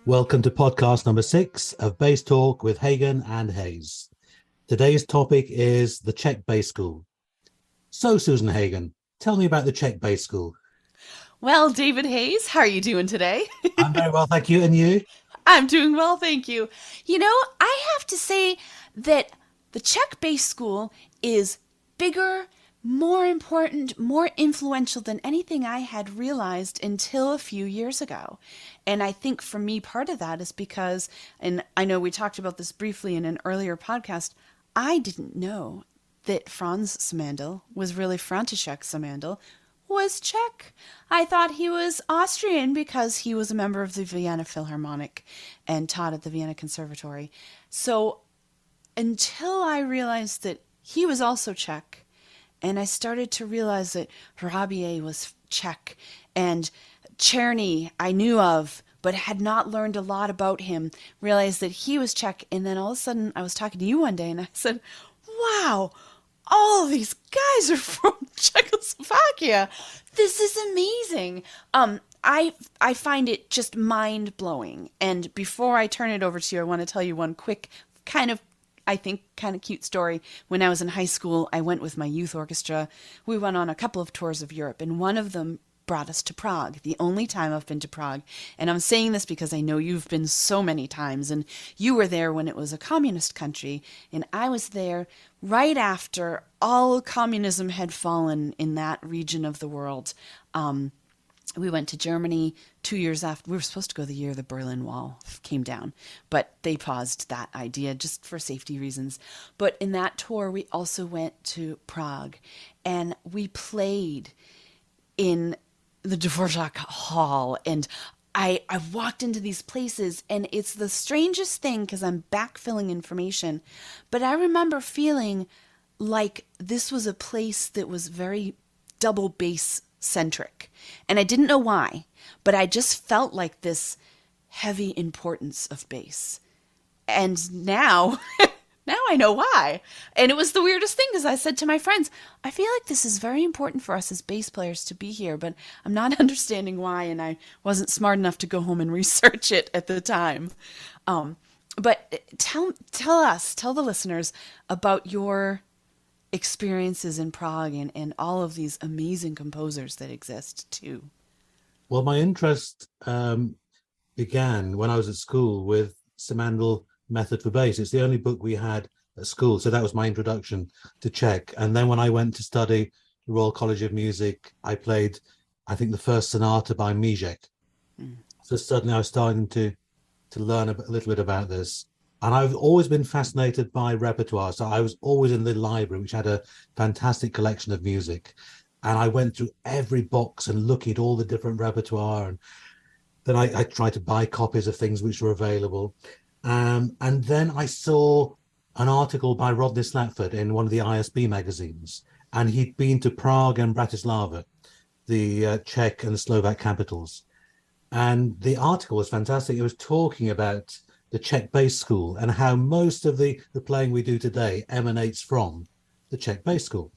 Welcome to podcast number 6 of Bass Talk with Hagen and Heyes. Today's topic is the Czech Bass School. So, Susan Hagen, tell me about the Czech Bass School. Well, David Hayes, how are you doing today? I'm very well, thank you. And you? I'm doing well, thank you. I have to say that the Czech Bass School is bigger, more important, more influential than anything I had realized until a few years ago. And I think for me, part of that is because, and I know we talked about this briefly in an earlier podcast, I didn't know that Franz Samandel was really František Samandel was Czech. I thought he was Austrian because he was a member of the Vienna Philharmonic and taught at the Vienna Conservatory. So until I realized that he was also Czech, and I started to realize that Rabier was Czech, and Czerny I knew of, but had not learned a lot about him, realized that he was Czech, and then all of a sudden I was talking to you one day and I said, wow, all of these guys are from Czechoslovakia. This is amazing. I find it just mind blowing. And before I turn it over to you, I want to tell you one quick kind of cute story. When I was in high school, I went with my youth orchestra. We went on a couple of tours of Europe, and one of them brought us to Prague, the only time I've been to Prague. And I'm saying this because I know you've been so many times, and you were there when it was a communist country, and I was there right after all communism had fallen in that region of the world. We went to Germany 2 years after. We were supposed to go the year the Berlin Wall came down, but they paused that idea just for safety reasons. But in that tour, we also went to Prague, and we played in the Dvorak Hall, and I walked into these places, and it's the strangest thing because I'm backfilling information, but I remember feeling like this was a place that was very double bass centric. And I didn't know why, but I just felt like this heavy importance of bass. And now, now I know why. And it was the weirdest thing because I said to my friends, I feel like this is very important for us as bass players to be here, but I'm not understanding why. And I wasn't smart enough to go home and research it at the time. But tell the listeners about your experiences in Prague and all of these amazing composers that exist too. Well, my interest began when I was at school with Samandel Method for Bass. It's the only book we had at school, so that was my introduction to Czech. And then when I went to study the Royal College of Music, I played, I think, the first sonata by Mízek. So suddenly I was starting to learn a little bit about this. And I've always been fascinated by repertoire. So I was always in the library, which had a fantastic collection of music. And I went through every box and looking at all the different repertoire. And then I tried to buy copies of things which were available. And then I saw an article by Rodney Slatford in one of the ISB magazines. And he'd been to Prague and Bratislava, the Czech and the Slovak capitals. And the article was fantastic. It was talking about the Czech Bass School and how most of the playing we do today emanates from the Czech Bass School.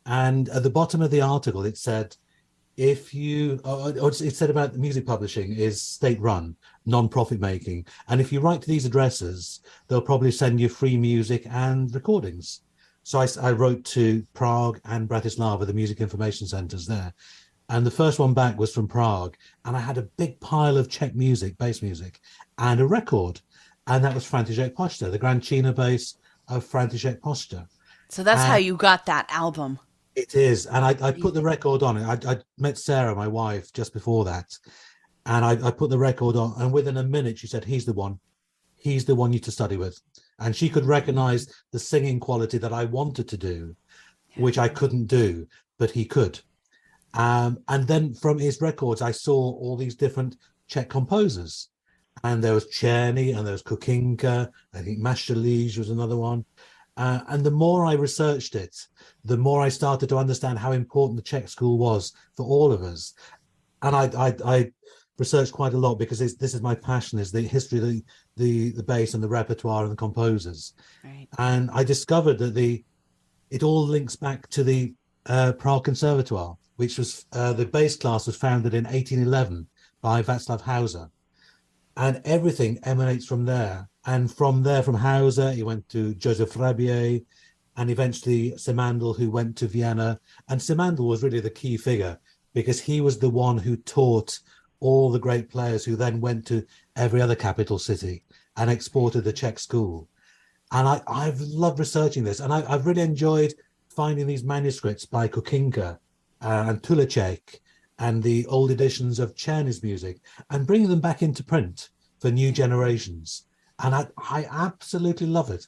And at the bottom of the article, it said, it said about the music publishing is state-run, non-profit making. And if you write to these addresses, they'll probably send you free music and recordings. So I wrote to Prague and Bratislava, the music information centers there. And the first one back was from Prague. And I had a big pile of Czech music, bass music, and a record. And that was František Pošta, the Grančina bass of František Pošta. So that's how you got that album. It is. And I put the record on it. I met Sarah, my wife, just before that. And I put the record on. And within a minute, she said, he's the one. He's the one you to study with. And she could recognize the singing quality that I wanted to do, which I couldn't do, but he could. And then from his records, I saw all these different Czech composers. And there was Czerny and there was Kukinka. I think Maštalíž was another one. And the more I researched it, the more I started to understand how important the Czech school was for all of us. And I researched quite a lot because this is my passion, is the history of the bass and the repertoire and the composers. Right. And I discovered that it all links back to the Prague Conservatoire, which was the bass class was founded in 1811 by Václav Hauser. and everything emanates from there. And from there, from Hauser, he went to Joseph Rabier, and eventually Simandl, who went to Vienna. And Simandl was really the key figure because he was the one who taught all the great players who then went to every other capital city and exported the Czech school. And I've loved researching this, and I've really enjoyed finding these manuscripts by Kukinka and Tulacek and the old editions of Czerny's music and bringing them back into print for new generations. And I absolutely love it.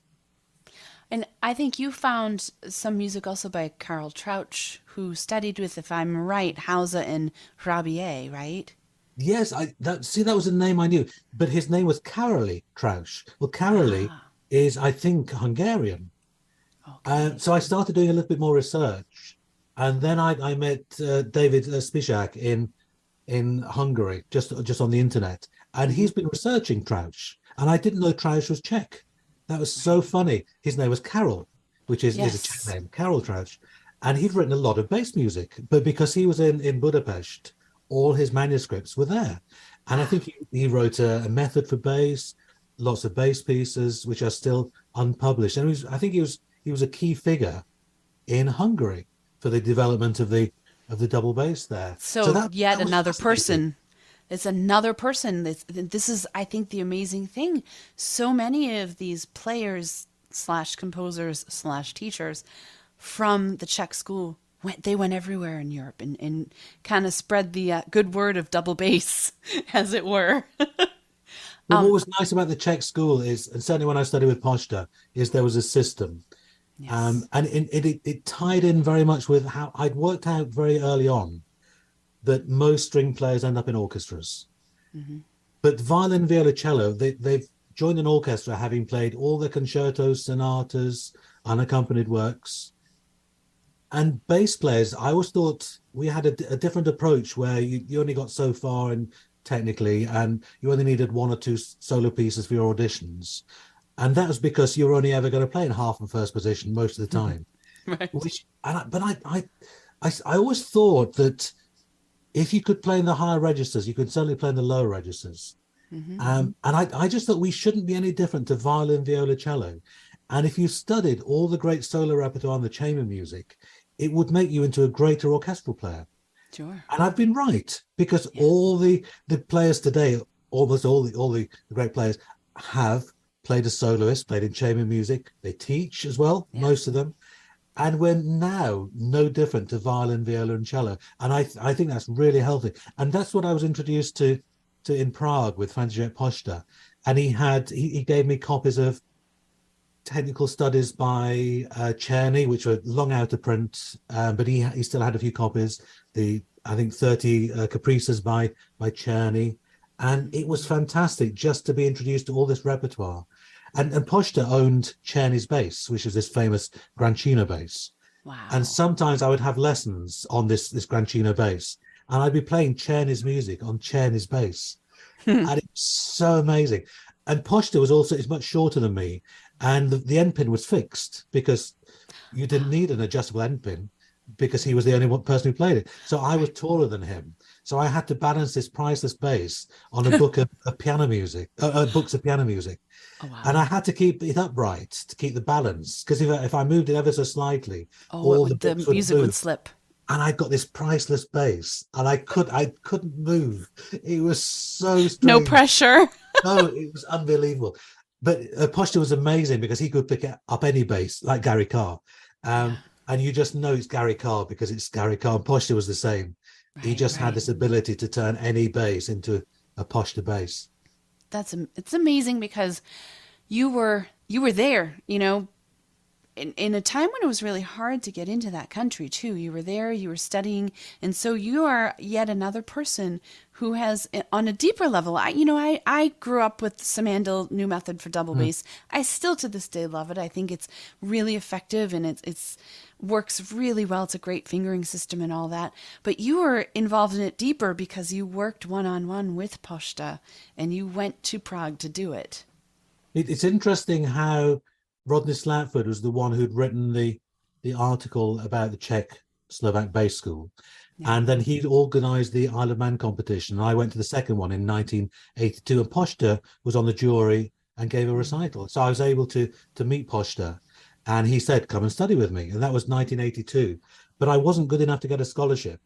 And I think you found some music also by Karl Trauch, who studied with, if I'm right, Hauser and Rabier, right? Yes, that was a name I knew, but his name was Karoly Trausch. Well, Karoly Ah, is, I think, Hungarian. okay. So I started doing a little bit more research, and then I met David Spisak in Hungary, just on the internet, and Hmm. he's been researching Trausch, and I didn't know Trausch was Czech. That was so Right. funny. His name was Karol, which is a Czech Yes. name, Karol Trausch, and he'd written a lot of bass music, but because he was in Budapest, all his manuscripts were there, and I Ah, think he wrote a method for bass, lots of bass pieces which are still unpublished, and I think he was a key figure in Hungary for the development of the double bass there. So so that yet was another fascinating. person. It's another person. This is, I think, the amazing thing. So many of these players slash composers slash teachers from the Czech school they went everywhere in Europe and kind of spread the good word of double bass, as it were. Well, what was nice about the Czech school is, and certainly when I studied with Posta, is there was a system, Yes. and it tied in very much with how I'd worked out very early on that most string players end up in orchestras, Hmm. but violin, viola, cello, they've joined an orchestra having played all the concertos, sonatas, unaccompanied works. And bass players, I always thought we had a different approach where you only got so far and technically, and you only needed one or two solo pieces for your auditions. And that was because you're only ever going to play in half and first position most of the time. Right. Which, but I always thought that if you could play in the higher registers, you could certainly play in the lower registers. Hmm. And I just thought we shouldn't be any different to violin, viola, cello. And if you studied all the great solo repertoire and the chamber music, it would make you into a greater orchestral player. Sure. And I've been right because Yeah. all the players today, almost all the great players, have played as soloists, played in chamber music. They teach as well, Yeah. most of them, and we're now no different to violin, viola, and cello. And I think that's really healthy. And that's what I was introduced to in Prague with František Pošta. And he gave me copies of technical studies by Czerny, which were long out of print, but he still had a few copies. The I think 30 caprices by Czerny, and it was fantastic just to be introduced to all this repertoire. And Poshta owned Czerny's bass, which is this famous Grancino bass. And Wow. sometimes I would have lessons on this Grancino bass, and I'd be playing Czerny's music on Czerny's bass, and it's so amazing. And Poshta was also is much shorter than me, and the end pin was fixed because you didn't need an adjustable end pin because he was the only one person who played it. So I was Right. taller than him. So I had to balance this priceless bass on a book of piano music, books of piano music, Oh, and wow. I had to keep it upright to keep the balance because if I moved it ever so slightly, Oh, all the the books would music would move. slip. And I got this priceless bass, and I couldn't move. It was so No strange. pressure. No, it was unbelievable. But Posture was amazing because he could pick up any bass, like Gary Carr. Yeah. And you just know it's Gary Carr because it's Gary Carr. And Posture was the same. He Right, just had right. this ability to turn any bass into a Posture bass. It's amazing because you were there, in a time when it was really hard to get into that country too. You were there, you were studying, and so you are yet another person who has, on a deeper level. I grew up with Samandel new method for double Mm. bass. I still to this day love it. I think it's really effective and it's works really well. It's a great fingering system and all that. But you were involved in it deeper because you worked one on one with Poshta and you went to Prague to do it. It's interesting how Rodney Slatford was the one who'd written the article about the Czech Slovak bass school. Yeah. And then he'd organized the Isle of Man competition. And I went to the second one in 1982. And Poshta was on the jury and gave a recital. So I was able to meet Poshta. And he said, come and study with me. And that was 1982. But I wasn't good enough to get a scholarship.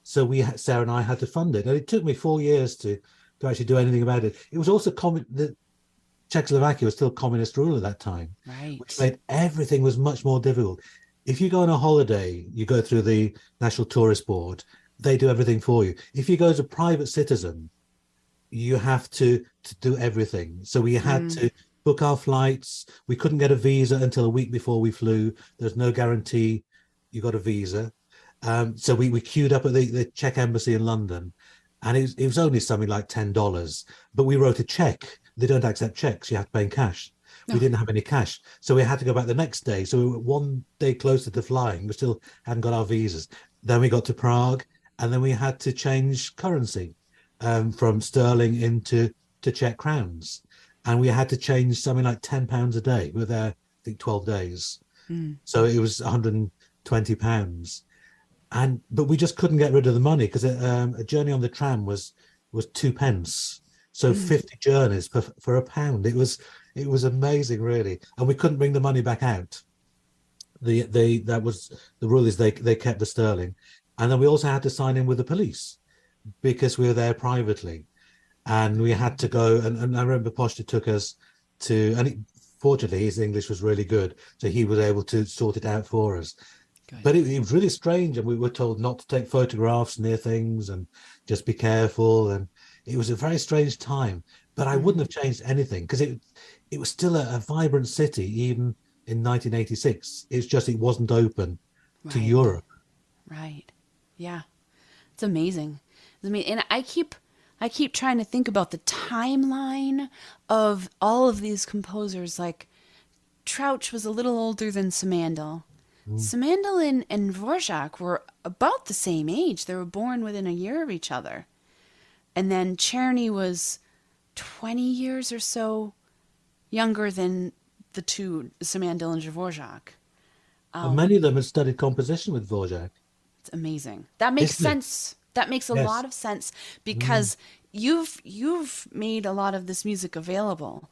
So Sarah and I had to fund it. And it took me 4 years to actually do anything about it. It was also the Czechoslovakia was still communist rule at that time, Right. which made everything was much more difficult. If you go on a holiday, you go through the National Tourist Board, they do everything for you. If you go as a private citizen, you have to do everything. So we had to book our flights. We couldn't get a visa until a week before we flew. There's no guarantee you got a visa. So we queued up at the Czech embassy in London, and it was only something like $10, but we wrote a check. They don't accept checks. You have to pay in cash. We didn't have any cash. So we had to go back the next day. So we were one day closer to flying. We still hadn't got our visas. Then we got to Prague, and then we had to change currency from sterling into Czech crowns. And we had to change something like £10 a day. We were there, I think, 12 days. So it was £120. But we just couldn't get rid of the money because a journey on the tram was 2 pence. So 50 journeys for £1. It was amazing, really. And we couldn't bring the money back out. That was the rule, is they kept the sterling. And then we also had to sign in with the police because we were there privately. And we had to go, and I remember Poshta took us to, and fortunately his English was really good, so he was able to sort it out for us. Good. But it was really strange, and we were told not to take photographs near things and just be careful. And it was a very strange time, but I wouldn't have changed anything because it was still a vibrant city, even in 1986. It's just it wasn't open to Europe. Right. Yeah. It's amazing. And I keep trying to think about the timeline of all of these composers. Like Trouch was a little older than Simandl. Simandl and Dvorak were about the same age. They were born within a year of each other. And then Czerny was 20 years or so younger than the two, Simandl and Dvorak. And many of them had studied composition with Dvorak. It's amazing. That makes sense. That makes a lot of sense because you've made a lot of this music available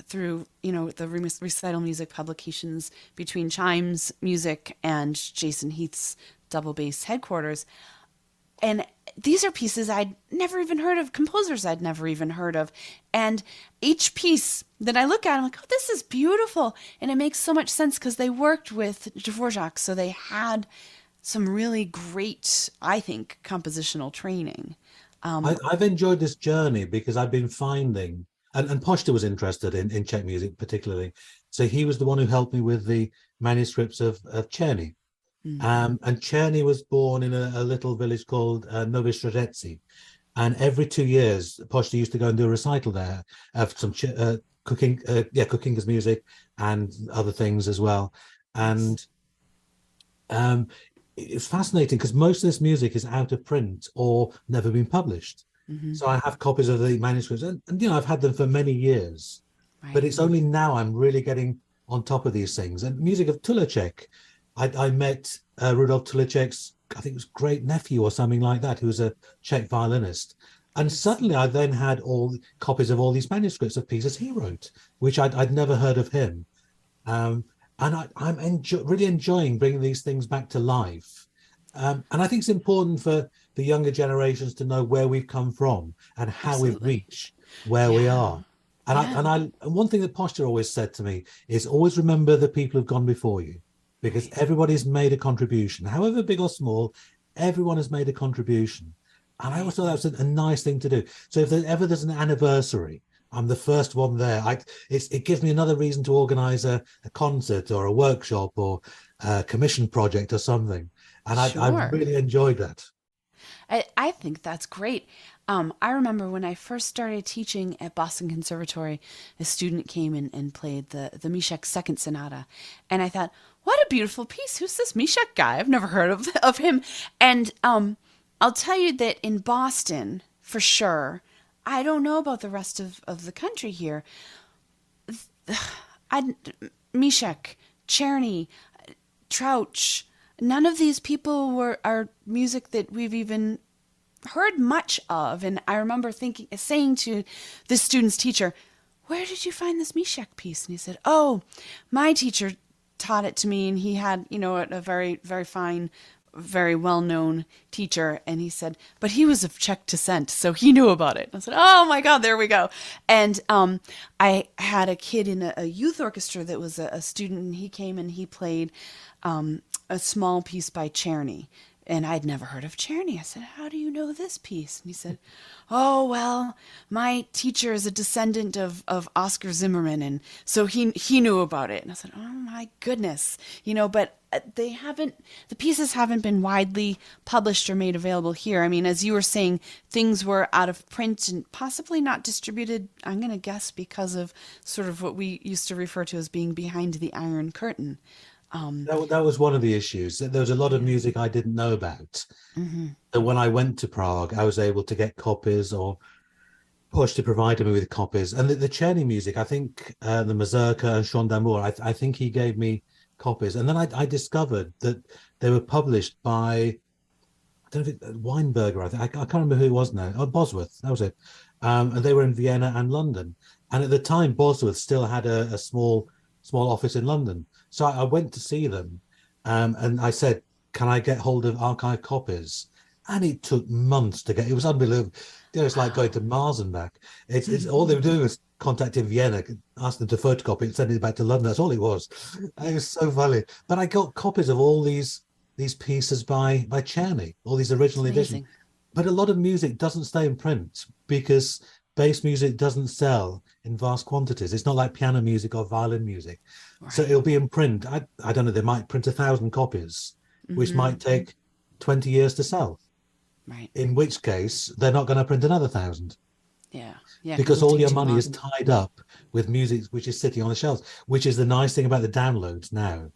through the recital music publications between Chimes Music and Jason Heath's Double Bass headquarters. And these are pieces I'd never even heard of, composers I'd never even heard of. And each piece that I look at, I'm like, oh, this is beautiful. And it makes so much sense because they worked with Dvorak, so they had some really great, I think, compositional training. I've enjoyed this journey because I've been finding, and Poshta was interested in Czech music particularly. So he was the one who helped me with the manuscripts of Czerny. And Czerny was born in a little village called Novi Středeci. And every 2 years, Poshta used to go and do a recital there of some cooking his music and other things as well. And it's fascinating because most of this music is out of print or never been published. So I have copies of the manuscripts, and I've had them for many years. But it's only now I'm really getting on top of these things. And music of Tulecek, I met Rudolf Tulecek's, I think it was great nephew or something like that, who was a Czech violinist. And suddenly I then had all copies of all these manuscripts of pieces he wrote, which I'd never heard of him. And I'm really enjoying bringing these things back to life. And I think it's important for the younger generations to know where we've come from and how we've reached where we are. And one thing that Poshta always said to me is always remember the people who've gone before you, because everybody's made a contribution, however big or small. Everyone has made a contribution, and I always thought that was a nice thing to do. So if there's an anniversary, I'm the first one there. It gives me another reason to organize a concert or a workshop or a commission project or something, and I really enjoyed that. I think that's great. I remember when I first started teaching at Boston Conservatory, a student came in and played the Mishek Second Sonata. And I thought, what a beautiful piece. Who's this Mishek guy? I've never heard of him. And I'll tell you that in Boston, for sure, I don't know about the rest of the country here. Mishek, Czerny, Trouch, None of these people are music that we've even heard much of. And I remember saying to this student's teacher, "Where did you find this Meshach piece?" And he said, "Oh, my teacher taught it to me, and he had, a very, very fine, very well-known teacher." And he said, "But he was of Czech descent, so he knew about it." And I said, "Oh my God, there we go." And I had a kid in a youth orchestra that was a student, and he came and he played a small piece by Czerny. And I'd never heard of Czerny. I said, "How do you know this piece?" And he said, "Oh, well, my teacher is a descendant of Oscar Zimmerman, and so he knew about it." And I said, "Oh my goodness." But the pieces haven't been widely published or made available here. I mean, as you were saying, things were out of print and possibly not distributed, I'm going to guess, because of sort of what we used to refer to as being behind the Iron Curtain. That was one of the issues. There was a lot of music I didn't know about. And when I went to Prague, I was able to get copies or pushed to provide me with copies. And the Czerny music, I think the Mazurka and Chant d'Amour, I think he gave me copies. And then I discovered that they were published by, I don't know if Weinberger, I can't remember who it was now. Oh, Bosworth, that was it. And they were in Vienna and London. And at the time, Bosworth still had a small office in London. So I went to see them, and I said, "Can I get hold of archive copies?" And it took months to get. It was unbelievable. It's like going to Mars and back. It's all they were doing was contacting Vienna, ask them to photocopy it, send it back to London. That's all it was. It was so funny. But I got copies of all these pieces by Czerny, all these original editions. But a lot of music doesn't stay in print because bass music doesn't sell in vast quantities. It's not like piano music or violin music. Right. So it'll be in print. I don't know, they might print 1,000 copies, which might take 20 years to sell. Right. In which case, they're not going to print another 1,000. Yeah. Because all your money is tied up with music which is sitting on the shelves, which is the nice thing about the downloads now.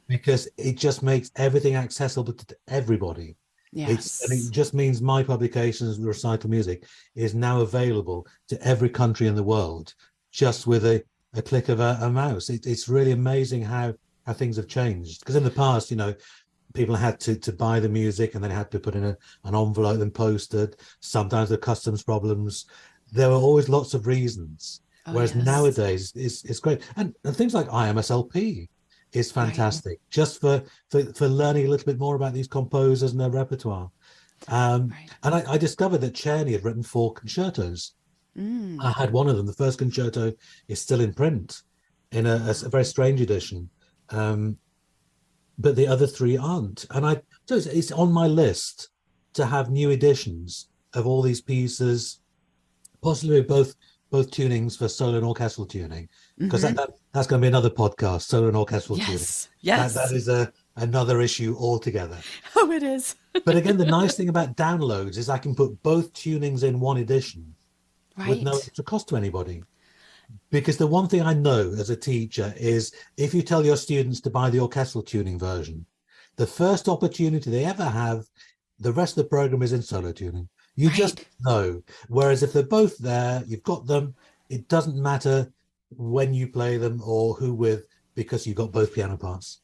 Because it just makes everything accessible to everybody. Yes. And it just means my publications, Recital Music, is now available to every country in the world, just with a click of a mouse. It's really amazing how things have changed. Because in the past, people had to buy the music and then had to put in an envelope and post it. Sometimes the customs problems. There were always lots of reasons. Whereas nowadays, it's great. And things like IMSLP is fantastic, just for learning a little bit more about these composers and their repertoire. And I discovered that Czerny had written 4 concertos. I had one of them. The first concerto is still in print in a very strange edition, but the other 3 aren't. And so it's on my list to have new editions of all these pieces, possibly both tunings for solo and orchestral tuning, because that's going to be another podcast, solo and orchestral tuning. Yes. That is another issue altogether. Oh, it is. But again, the nice thing about downloads is I can put both tunings in one edition with no extra cost to anybody. Because the one thing I know as a teacher is if you tell your students to buy the orchestral tuning version, the first opportunity they ever have, the rest of the program is in solo tuning. You just know. Whereas if they're both there, you've got them, it doesn't matter when you play them or who with, because you've got both piano parts.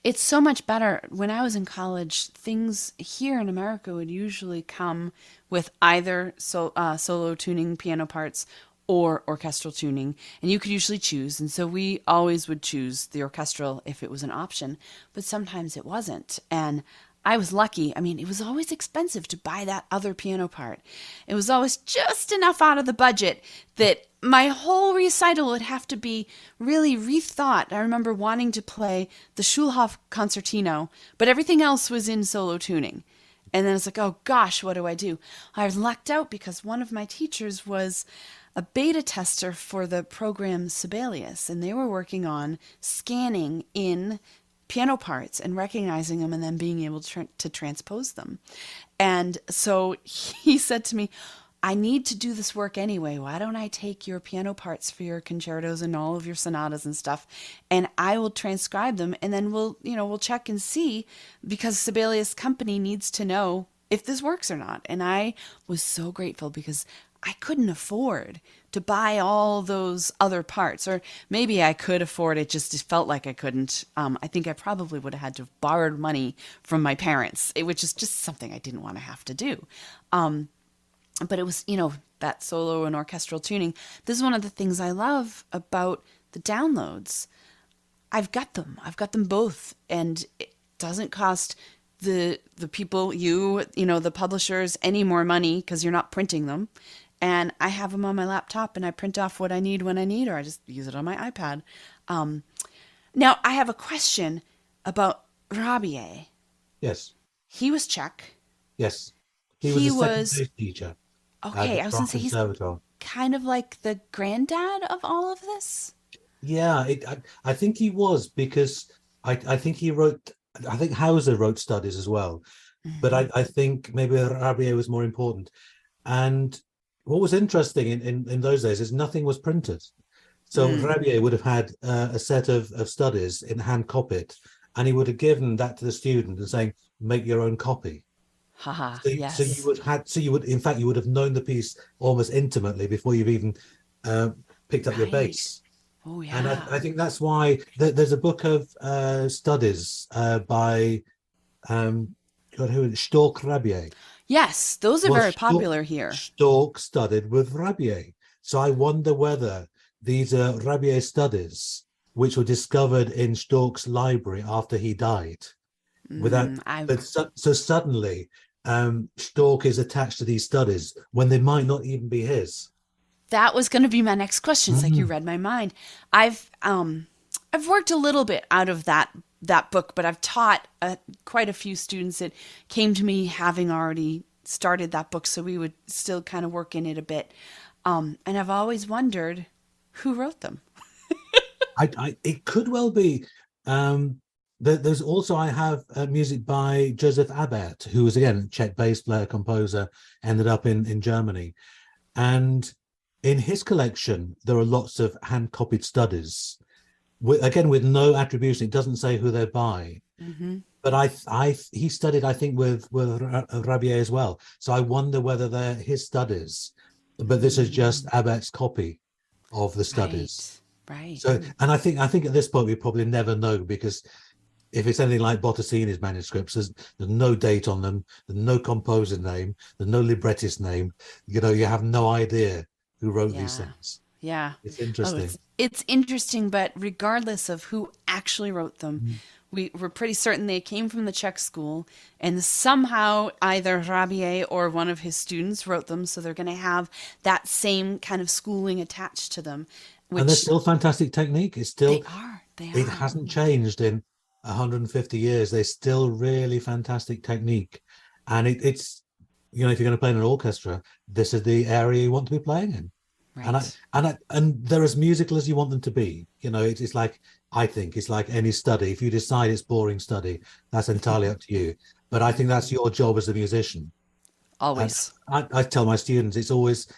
It's so much better. When I was in college, things here in America would usually come with either solo tuning piano parts or orchestral tuning, and you could usually choose. And so we always would choose the orchestral if it was an option, but sometimes it wasn't. And I was lucky. I mean, it was always expensive to buy that other piano part. It was always just enough out of the budget that my whole recital would have to be really rethought. I remember wanting to play the Schulhof Concertino, but everything else was in solo tuning. And then it's like, oh gosh, what do I do? I was lucked out because one of my teachers was a beta tester for the program Sibelius, and they were working on scanning in piano parts and recognizing them and then being able to transpose them. And so he said to me, I need to do this work anyway. Why don't I take your piano parts for your concertos and all of your sonatas and stuff, and I will transcribe them, and then we'll check and see, because Sibelius Company needs to know if this works or not. And I was so grateful because I couldn't afford to buy all those other parts, or maybe I could afford it, just it felt like I couldn't. I think I probably would have had to have borrowed money from my parents, which is just something I didn't want to have to do. But it was, that solo and orchestral tuning. This is one of the things I love about the downloads. I've got them. I've got them both, and it doesn't cost the people, the publishers, any more money because you're not printing them. And I have them on my laptop, and I print off what I need when I need, or I just use it on my iPad. Now I have a question about Rabier. Yes. He was Czech. Yes. He was a second bass teacher. Okay, I was going to say he's kind of like the granddad of all of this. Yeah, I think he was, because I think he wrote. I think Hauser wrote studies as well, but I think maybe Rabier was more important. And what was interesting in those days is nothing was printed. So Rabier would have had a set of studies in hand copied, and he would have given that to the student and saying, make your own copy. Haha, yes. So you would have known the piece almost intimately before you've even picked up your bass. Oh yeah. And I think that's why there's a book of studies by Stork Rabier. Yes, those are very popular here. Stork studied with Rabier. So I wonder whether these are Rabier studies which were discovered in Stork's library after he died. So suddenly Stork is attached to these studies when they might not even be his. That was going to be my next question. It's like you read my mind. I've worked a little bit out of that book, but I've taught quite a few students that came to me having already started that book, so we would still kind of work in it a bit. And I've always wondered who wrote them. It could well be. There's also, I have music by Joseph Abert, who was, again, a Czech bass player, composer, ended up in Germany. And in his collection, there are lots of hand-copied studies, with no attribution. It doesn't say who they're by. But he studied, I think, with Rabier as well. So I wonder whether they're his studies. But this is just Abert's copy of the studies. Right. So, and I think at this point we probably never know, because if it's anything like Bottesini's manuscripts, there's no date on them, there's no composer name, there's no librettist name. You have no idea who wrote these things. Yeah. It's interesting. It's interesting, but regardless of who actually wrote them, we're pretty certain they came from the Czech school, and somehow either Rabier or one of his students wrote them, so they're going to have that same kind of schooling attached to them. And they're still fantastic technique. It's still, they are. It hasn't changed in 150 years. They're still really fantastic technique. And it's, if you're going to play in an orchestra, this is the area you want to be playing in. Right. And they're as musical as you want them to be. It's like, I think it's like any study. If you decide it's boring study, that's entirely up to you. But I think that's your job as a musician. Always. I tell my students, it's always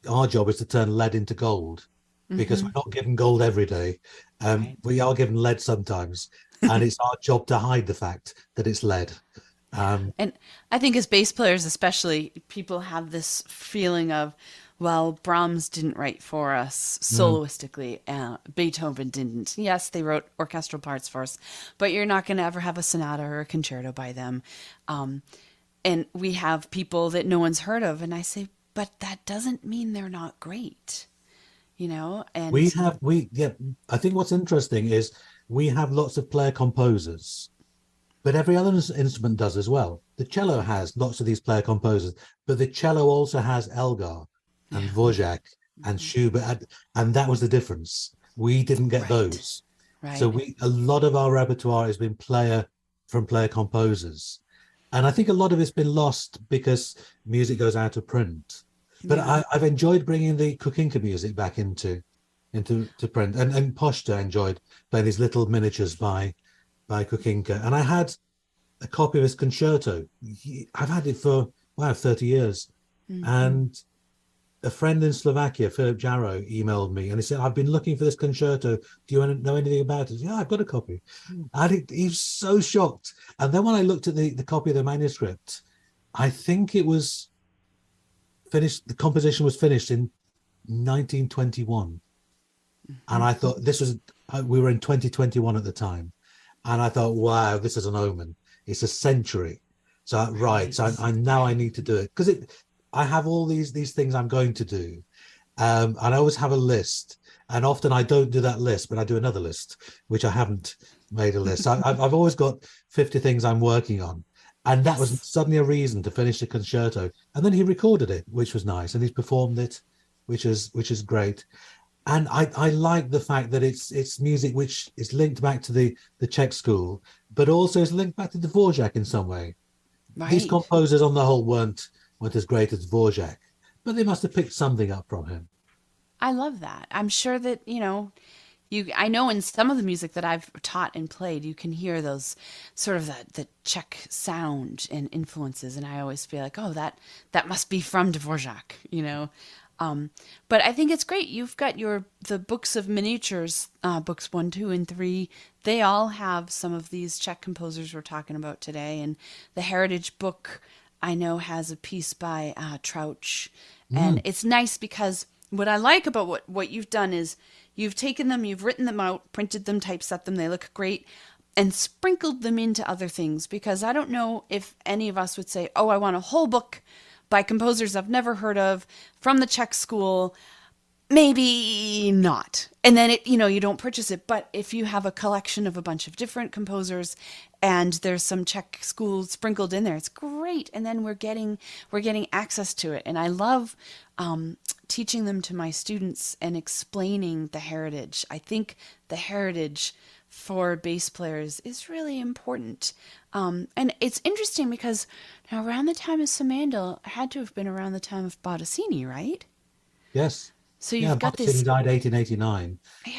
our job is to turn lead into gold, because we're not given gold every day. Right. We are given lead sometimes, and it's our job to hide the fact that it's lead. And I think as bass players, especially, people have this feeling of, well, Brahms didn't write for us soloistically. Beethoven didn't. Yes, they wrote orchestral parts for us, but you're not going to ever have a sonata or a concerto by them. And we have people that no one's heard of, and I say, but that doesn't mean they're not great. And I think what's interesting is we have lots of player composers, but every other instrument does as well. The cello has lots of these player composers, but the cello also has Elgar and Dvořák and Schubert, and that was the difference. We didn't get those. Right. So a lot of our repertoire has been player composers. And I think a lot of it's been lost because music goes out of print. But I've enjoyed bringing the Kukinka music back into print, and Poshta enjoyed playing these little miniatures by Kukinka. And I had a copy of his concerto. I've had it for 30 years. And a friend in Slovakia, Philip Jarrow, emailed me and he said, I've been looking for this concerto. Do you know anything about it? Yeah, I've got a copy. And he's so shocked. And then when I looked at the copy of the manuscript, I think it was finished. The composition was finished in 1921, and I thought this was. We were in 2021 at the time, and I thought, wow, this is an omen. It's a century. So right, so I now I need to do it because I have all these things I'm going to do, and I always have a list. And often I don't do that list, but I do another list, which I haven't made a list. I've always got 50 things I'm working on. And that was suddenly a reason to finish the concerto. And then he recorded it, which was nice. And he's performed it, which is great. And I like the fact that it's music which is linked back to the Czech school, but also is linked back to Dvorak in some way. Right. These composers on the whole weren't as great as Dvorak, but they must have picked something up from him. I love that. I'm sure that, I know in some of the music that I've taught and played, you can hear those sort of the Czech sound and influences. And I always feel like, oh, that must be from Dvorak, But I think it's great. You've got the books of miniatures, books 1, 2, and 3. They all have some of these Czech composers we're talking about today. And the Heritage book, I know, has a piece by Trauch. And it's nice because what I like about what you've done is you've taken them, you've written them out, printed them, typeset them, they look great, and sprinkled them into other things. Because I don't know if any of us would say, oh, I want a whole book by composers I've never heard of from the Czech school. Maybe not. And then you don't purchase it. But if you have a collection of a bunch of different composers and there's some Czech school sprinkled in there, it's great. And then we're getting access to it. And I love teaching them to my students and explaining the heritage. I think the heritage for bass players is really important. And it's interesting because now around the time of Simandl, it had to have been around the time of Bottesini, right? Yes. So you've got this. Bottesini died 1889,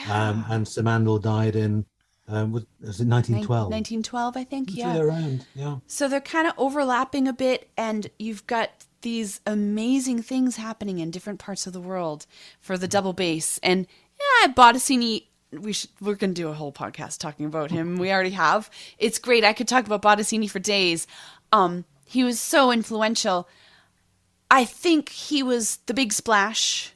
and Simandl died in was it 1912? 1912, I think. Yeah. Around, yeah. So they're kind of overlapping a bit, and you've got these amazing things happening in different parts of the world for the double bass. And Bottesini, we're going to do a whole podcast talking about him. We already have. It's great. I could talk about Bottesini for days. He was so influential. I think he was the big splash.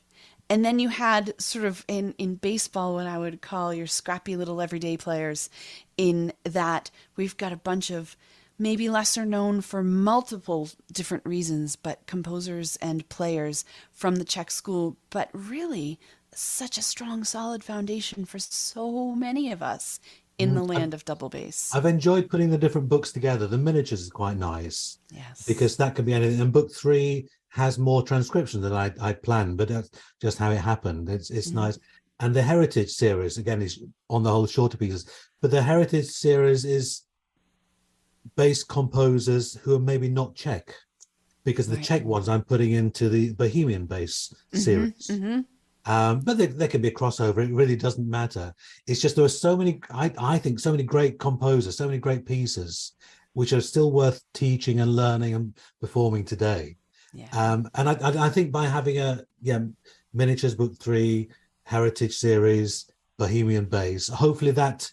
And then you had sort of in baseball what I would call your scrappy little everyday players, in that we've got a bunch of maybe lesser known for multiple different reasons, but composers and players from the Czech school, but really such a strong, solid foundation for so many of us in the land of double bass. I've enjoyed putting the different books together. The miniatures is quite nice. Yes. Because that could be anything. And book 3 has more transcription than I planned, but that's just how it happened. It's nice. And the Heritage series, again, is on the whole shorter pieces. But the Heritage series is bass composers who are maybe not Czech, because the Czech ones I'm putting into the Bohemian bass series. But there can be a crossover. It really doesn't matter. It's just there are so many, I think, so many great composers, so many great pieces, which are still worth teaching and learning and performing today. Yeah. And I think by having a miniatures book 3, Heritage series, Bohemian bass, hopefully that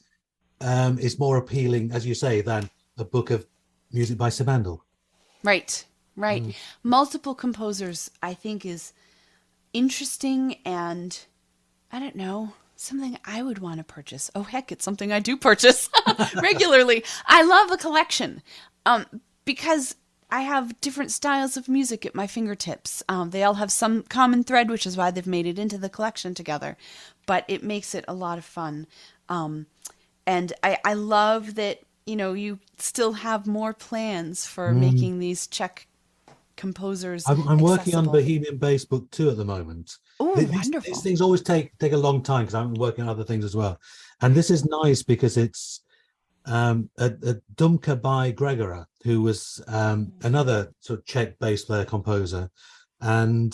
is more appealing, as you say, than a book of music by Simandl. Right. Multiple composers, I think, is interesting, and I don't know, something I would want to purchase. Oh, heck, it's something I do purchase regularly. I love a collection because I have different styles of music at my fingertips. They all have some common thread, which is why they've made it into the collection together. But it makes it a lot of fun. And I love that, you still have more plans for making these Czech composers I'm working on Bohemian Bass Book 2 at the moment. Oh, wonderful. These things always take a long time because I'm working on other things as well. And this is nice because it's a Dumka by Gregora, who was another sort of Czech bass player composer. And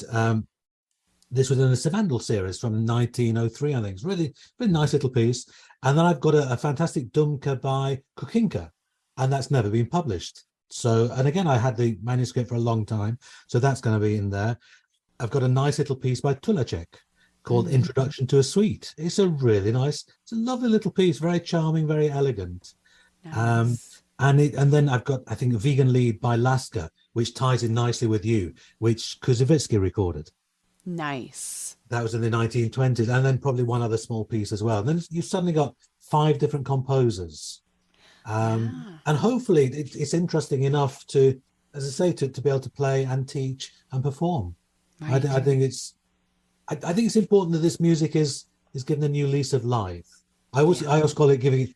this was in a Simandl series from 1903, I think. It's really nice little piece. And then I've got a fantastic Dumka by Kukinka, and that's never been published. So, and again, I had the manuscript for a long time, so that's going to be in there. I've got a nice little piece by Tulacek called Introduction to a Suite. It's a really nice, it's a lovely little piece, very charming, very elegant. Nice. And then I've got, I think, a Vegan Lead by Lasker, which ties in nicely with you, which Kuzovitsky recorded. Nice. That was in the 1920s, and then probably one other small piece as well. And then you've suddenly got five different composers. Yeah. And hopefully it's interesting enough to, as I say, to be able to play and teach and perform. Right. I think I think it's important that this music is given a new lease of life. I always call it giving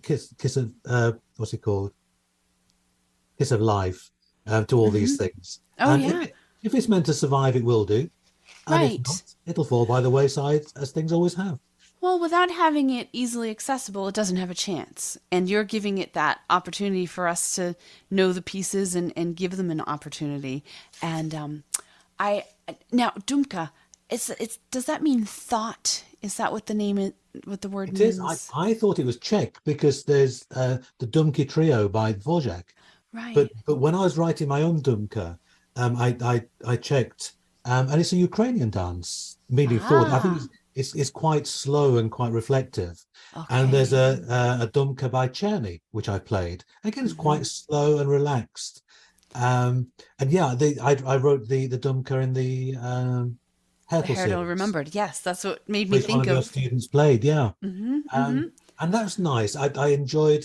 kiss of what's it called? Kiss of life to all these things. Oh, And yeah. if it's meant to survive, it will do. And if Right. not, it'll fall by the wayside as things always have. Well, without having it easily accessible, it doesn't have a chance. And you're giving it that opportunity for us to know the pieces and give them an opportunity. And I now Dumka, it's does that mean thought? Is that what the name is? What the word It is. means? I thought it was Czech because there's the Dumky Trio by Dvořák. Right. But when I was writing my own Dumka, I checked, and it's a Ukrainian dance, meaning thought. I think Ah. it's quite slow and quite reflective. And there's Okay. a Dumka by Czerny, which I played. Again, it's Hmm. quite slow and relaxed. And yeah, I wrote the Dumka in the The Hertel Harold series, remembered. Yes, that's what made me which one think of your of. students played. Yeah. Hmm. Um, Hmm. and that was nice. I enjoyed.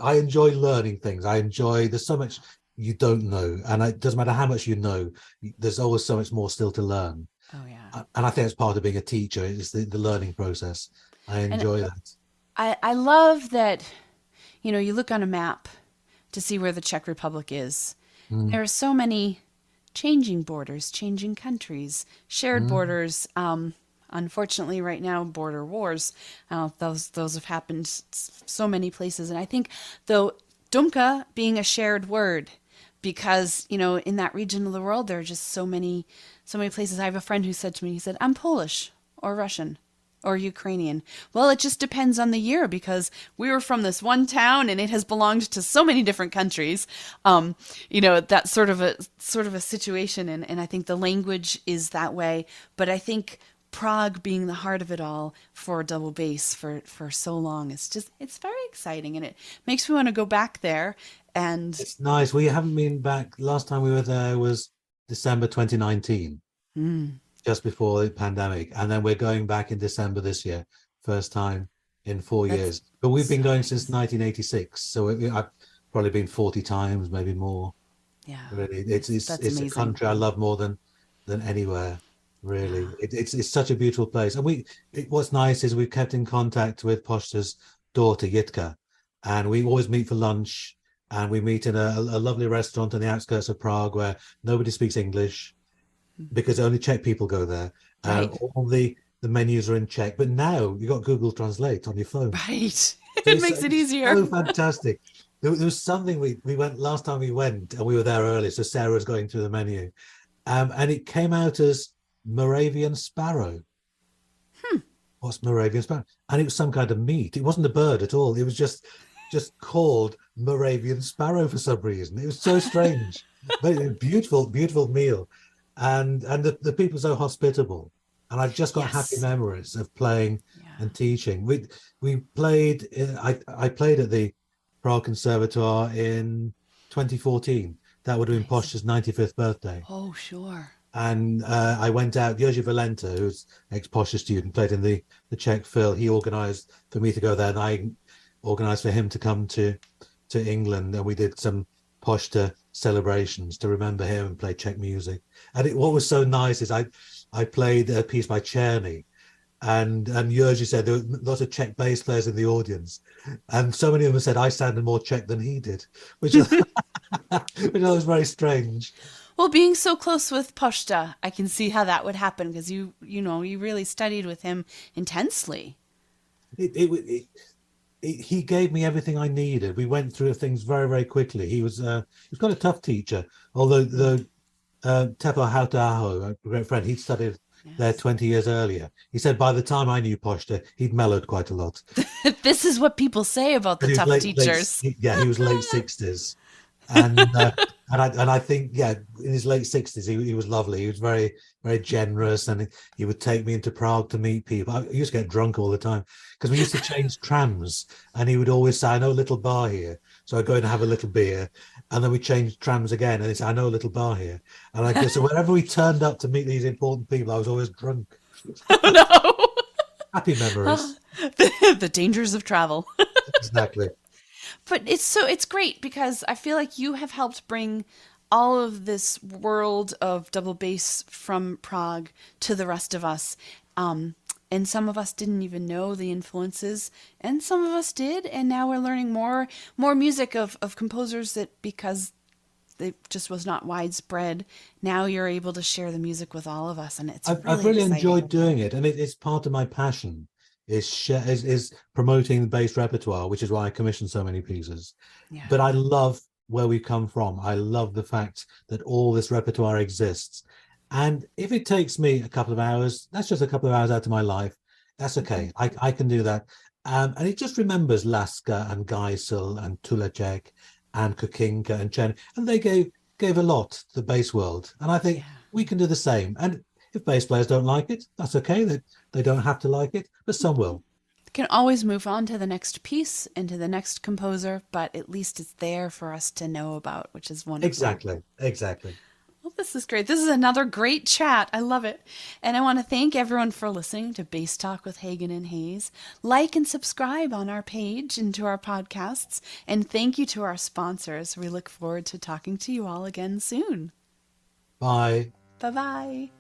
I enjoy learning things. I enjoy. There's so much you don't know, and it doesn't matter how much you know. There's always so much more still to learn. Oh yeah. And I think it's part of being a teacher. It's the learning process. I And enjoy that. I love that, you look on a map to see where the Czech Republic is. Mm, There are so many changing borders, changing countries, shared mm. borders. Unfortunately, right now, border wars. Those have happened so many places, and I think though Dumka being a shared word, because in that region of the world there are just so many places. I have a friend who said to me, he said, "I'm Polish or Russian." Or Ukrainian. Well, it just depends on the year because we were from this one town and it has belonged to so many different countries. That sort of a situation, and I think the language is that way. But I think Prague being the heart of it all for double bass for so long, it's very exciting, and it makes me want to go back there. And It's nice. We haven't been back. Last time we were there was December 2019, mm, just before the pandemic, and then we're going back in December this year, first time in four that's years. But we've been so going since nice. 1986, so I've probably been 40 times, maybe more. Yeah, Really, that's it's a amazing. country I love more than anywhere. Really, Yeah. it's such a beautiful place. And what's nice is we've kept in contact with Poshta's daughter Yitka, and we always meet for lunch. And we meet in a lovely restaurant on the outskirts of Prague where nobody speaks English because only Czech people go there. Right. All the menus are in Czech, but now you got Google Translate on your phone. Right. So It makes it it's easier. so fantastic. There was something we went last time we went, and we were there early. So Sarah was going through the menu, and it came out as Moravian sparrow. What's Moravian sparrow? And it was some kind of meat. It wasn't a bird at all. It was just called Moravian sparrow for some reason. It was so strange, but it was beautiful, beautiful meal, and the people are so hospitable. And I've just got happy Yes. memories of playing Yeah. and teaching. We played. I played at the Prague Conservatoire in 2014. That would have been Nice. Posh's 95th birthday. Oh, sure. And I went out. Jerzy Valenta, who's ex-Posher student, played in the Czech Phil. He organised for me to go there, and I organised for him to come to England. And we did some Poshta celebrations to remember him and play Czech music. And what was so nice is I played a piece by Czerny, and Jerzy said there were lots of Czech bass players in the audience, and so many of them said I sounded more Czech than he did, which which was very strange. Well, being so close with Poshta, I can see how that would happen because you really studied with him intensely. It, it, it, he gave me everything I needed. We went through things very, very quickly. He was quite a tough teacher, although the Tefo Hautaho, a great friend, he'd studied there Yes. 20 years earlier. He said by the time I knew Poshta, he'd mellowed quite a lot. This is what people say about the But he was tough teachers. yeah, he was late 60s. And and I think, yeah, in his late 60s, he was lovely. He was very, very generous, and he would take me into Prague to meet people. I used to get drunk all the time because we used to change trams, and he would always say, "I know a little bar here." So I'd go in and have a little beer, and then we changed trams again, and he'd say, "I know a little bar here." And I go, so whenever we turned up to meet these important people, I was always drunk. Oh no. Happy memories. The dangers of travel. Exactly. But it's great because I feel like you have helped bring all of this world of double bass from Prague to the rest of us. And some of us didn't even know the influences, and some of us did, and now we're learning more music of composers that, because it just was not widespread, now you're able to share the music with all of us, and it's I've really really exciting. enjoyed doing it, and it's part of my passion is promoting the bass repertoire, which is why I commission so many pieces. Yeah. But I love where we come from. I love the fact that all this repertoire exists, and if it takes me a couple of hours, that's just a couple of hours out of my life. That's okay. I can do that. And it just remembers Laska and Geisel and Tulecek and Kukinka and Chen, and they gave a lot to the bass world, and I think Yeah. we can do the same. And if bass players don't like it, that's okay. They don't have to like it, but some will. Can always move on to the next piece and to the next composer, but at least it's there for us to know about, which is wonderful. Exactly. Exactly. Well, this is great. This is another great chat. I love it. And I want to thank everyone for listening to Bass Talk with Hagen and Hayes. Like and subscribe on our page and to our podcasts. And thank you to our sponsors. We look forward to talking to you all again soon. Bye. Bye bye.